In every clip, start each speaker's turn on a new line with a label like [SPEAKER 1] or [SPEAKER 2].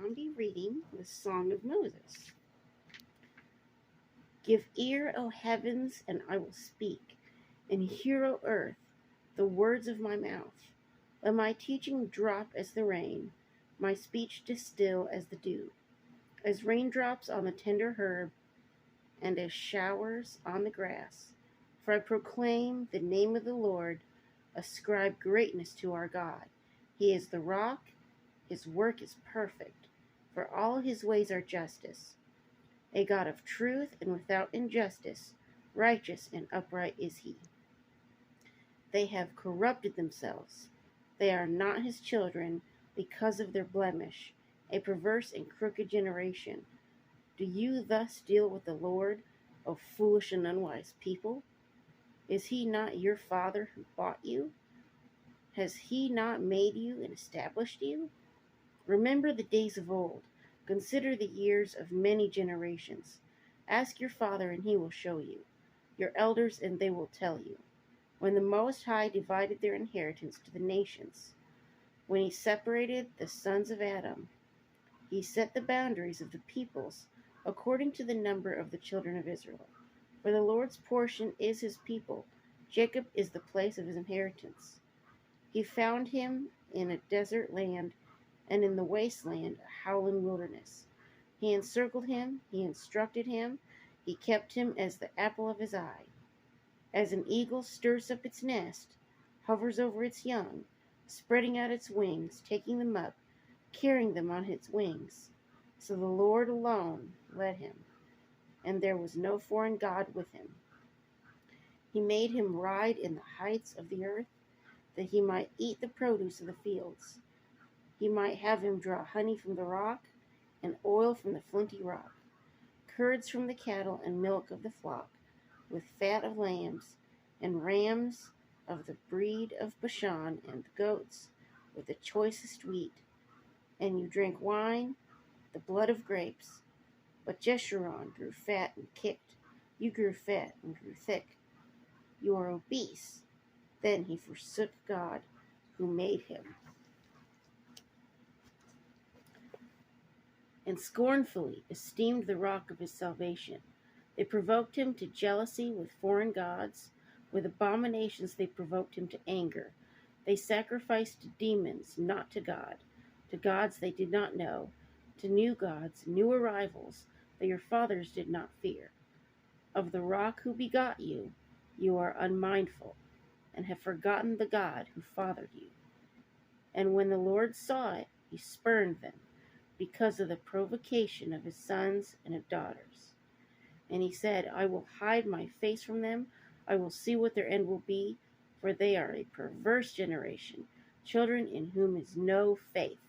[SPEAKER 1] I'll be reading the Song of Moses. Give ear, O heavens, and I will speak, and hear, O earth, the words of my mouth. Let my teaching drop as the rain, my speech distill as the dew, as raindrops on the tender herb, and as showers on the grass. For I proclaim the name of the Lord, ascribe greatness to our God. He is the rock, his work is perfect, for all his ways are justice. A God of truth and without injustice, righteous and upright is he. They have corrupted themselves. They are not his children because of their blemish, a perverse and crooked generation. Do you thus deal with the Lord, O foolish and unwise people? Is he not your father who bought you? Has he not made you and established you? Remember the days of old. Consider the years of many generations. Ask your father, and he will show you, your elders, and they will tell you. When the Most High divided their inheritance to the nations, when he separated the sons of Adam, he set the boundaries of the peoples according to the number of the children of Israel. For the Lord's portion is his people. Jacob is the place of his inheritance. He found him in a desert land and in the wasteland, a howling wilderness. He encircled him, he instructed him, he kept him as the apple of his eye. As an eagle stirs up its nest, hovers over its young, spreading out its wings, taking them up, carrying them on its wings. So the Lord alone led him, and there was no foreign god with him. He made him ride in the heights of the earth, that he might eat the produce of the fields. He might have him draw honey from the rock, and oil from the flinty rock, curds from the cattle and milk of the flock, with fat of lambs and rams of the breed of Bashan, and goats with the choicest wheat. And you drank wine, the blood of grapes. But Jeshurun grew fat and kicked. You grew fat and grew thick. You are obese. Then he forsook God who made him, and scornfully esteemed the rock of his salvation. They provoked him to jealousy with foreign gods. With abominations they provoked him to anger. They sacrificed to demons, not to God, to gods they did not know, to new gods, new arrivals that your fathers did not fear. Of the rock who begot you, you are unmindful, and have forgotten the God who fathered you. And when the Lord saw it, he spurned them, because of the provocation of his sons and of daughters. And he said, I will hide my face from them. I will see what their end will be, for they are a perverse generation, children in whom is no faith.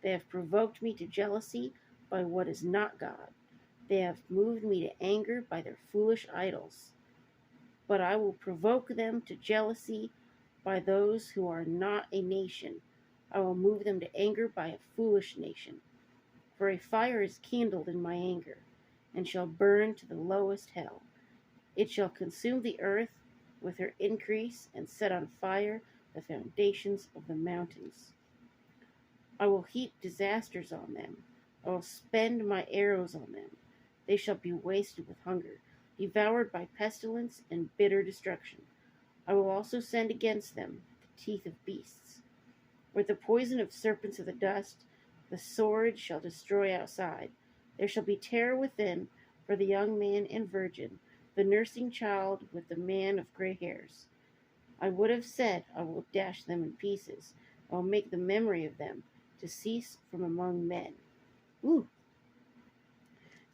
[SPEAKER 1] They have provoked me to jealousy by what is not God. They have moved me to anger by their foolish idols. But I will provoke them to jealousy by those who are not a nation. I will move them to anger by a foolish nation. For a fire is kindled in my anger, and shall burn to the lowest hell. It shall consume the earth with her increase, and set on fire the foundations of the mountains. I will heap disasters on them. I will spend my arrows on them. They shall be wasted with hunger, devoured by pestilence and bitter destruction. I will also send against them the teeth of beasts. With the poison of serpents of the dust, the sword shall destroy outside. There shall be terror within for the young man and virgin, the nursing child with the man of gray hairs. I would have said, I will dash them in pieces. I will make the memory of them to cease from among men. Ooh.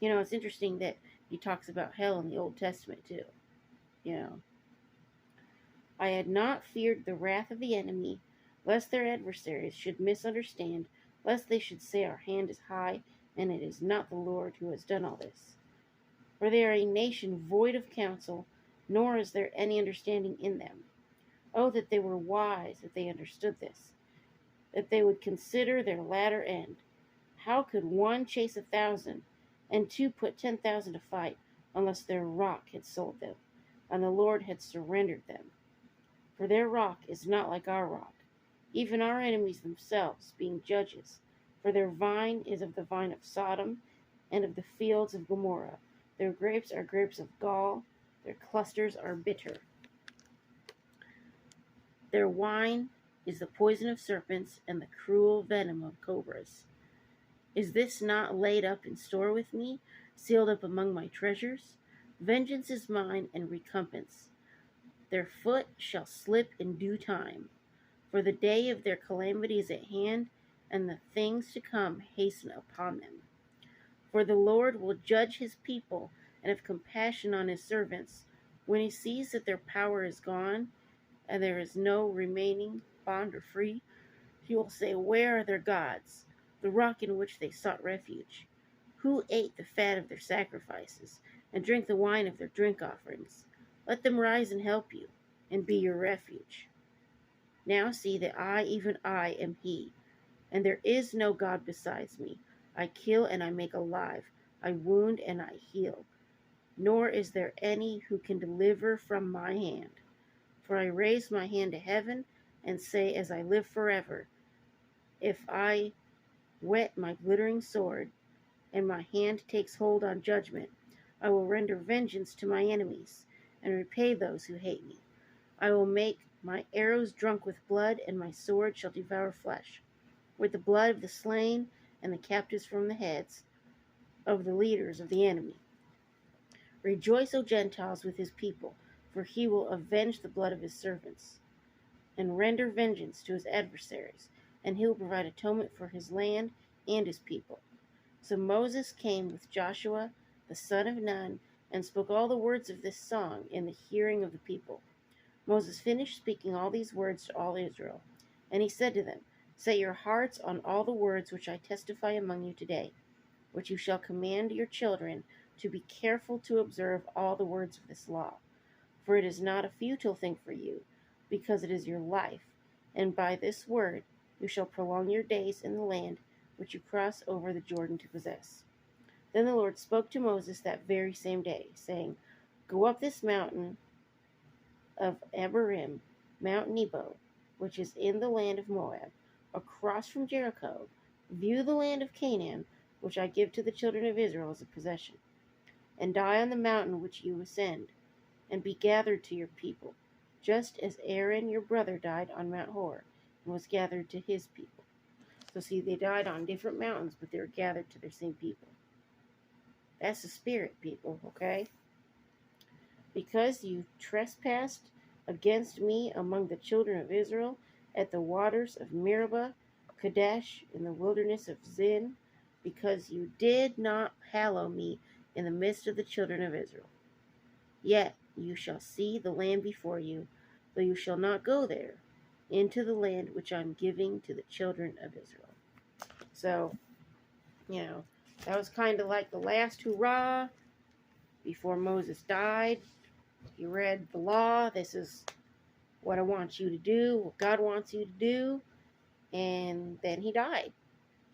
[SPEAKER 1] It's interesting that he talks about hell in the Old Testament too. I had not feared the wrath of the enemy, lest their adversaries should misunderstand, lest they should say, our hand is high, and it is not the Lord who has done all this. For they are a nation void of counsel, nor is there any understanding in them. Oh, that they were wise, that they understood this, that they would consider their latter end. How could one chase 1,000, and two put 10,000 to fight, unless their rock had sold them, and the Lord had surrendered them? For their rock is not like our rock, even our enemies themselves, being judges, For their vine is of the vine of Sodom, and of the fields of Gomorrah. Their grapes are grapes of gall, their clusters are bitter. Their wine is the poison of serpents, and the cruel venom of cobras. Is this not laid up in store with me, sealed up among my treasures? Vengeance is mine, and recompense. Their foot shall slip in due time. For the day of their calamity is at hand, and the things to come hasten upon them. For the Lord will judge his people, and have compassion on his servants. When he sees that their power is gone, and there is no remaining bond or free, he will say, Where are their gods, the rock in which they sought refuge? Who ate the fat of their sacrifices, and drank the wine of their drink offerings? Let them rise and help you, and be your refuge. Now see that I, even I, am he, and there is no God besides me. I kill and I make alive, I wound and I heal, nor is there any who can deliver from my hand. For I raise my hand to heaven, and say, as I live forever, if I whet my glittering sword, and my hand takes hold on judgment, I will render vengeance to my enemies, and repay those who hate me. I will make my arrows drunk with blood, and my sword shall devour flesh, with the blood of the slain and the captives from the heads of the leaders of the enemy. Rejoice, O Gentiles, with his people, for he will avenge the blood of his servants, and render vengeance to his adversaries, and he will provide atonement for his land and his people. So Moses came with Joshua, the son of Nun, and spoke all the words of this song in the hearing of the people. Moses finished speaking all these words to all Israel, and he said to them, Set your hearts on all the words which I testify among you today, which you shall command your children to be careful to observe all the words of this law. For it is not a futile thing for you, because it is your life, and by this word you shall prolong your days in the land which you cross over the Jordan to possess. Then the Lord spoke to Moses that very same day, saying, Go up this mountain of Abarim, Mount Nebo, which is in the land of Moab, across from Jericho, view the land of Canaan, which I give to the children of Israel as a possession, and die on the mountain which you ascend, and be gathered to your people, just as Aaron your brother died on Mount Hor, and was gathered to his people. So see, they died on different mountains, but they were gathered to their same people. That's the spirit, people, okay? Because you trespassed against me among the children of Israel at the waters of Meribah, Kadesh, in the wilderness of Zin, because you did not hallow me in the midst of the children of Israel. Yet you shall see the land before you, though you shall not go there, into the land which I am giving to the children of Israel. So, that was kind of like the last hurrah before Moses died. He read the law. This is what I want you to do, what God wants you to do. And then he died,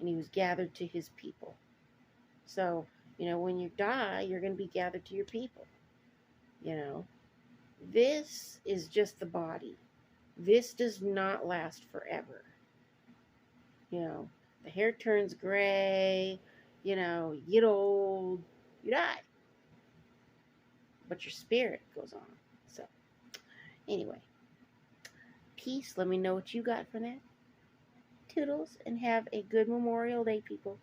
[SPEAKER 1] and he was gathered to his people. So, when you die, you're going to be gathered to your people. This is just the body. This does not last forever. The hair turns gray, you get old, you die. But your spirit goes on. So, anyway, peace. Let me know what you got from that. Toodles, and have a good Memorial Day, people.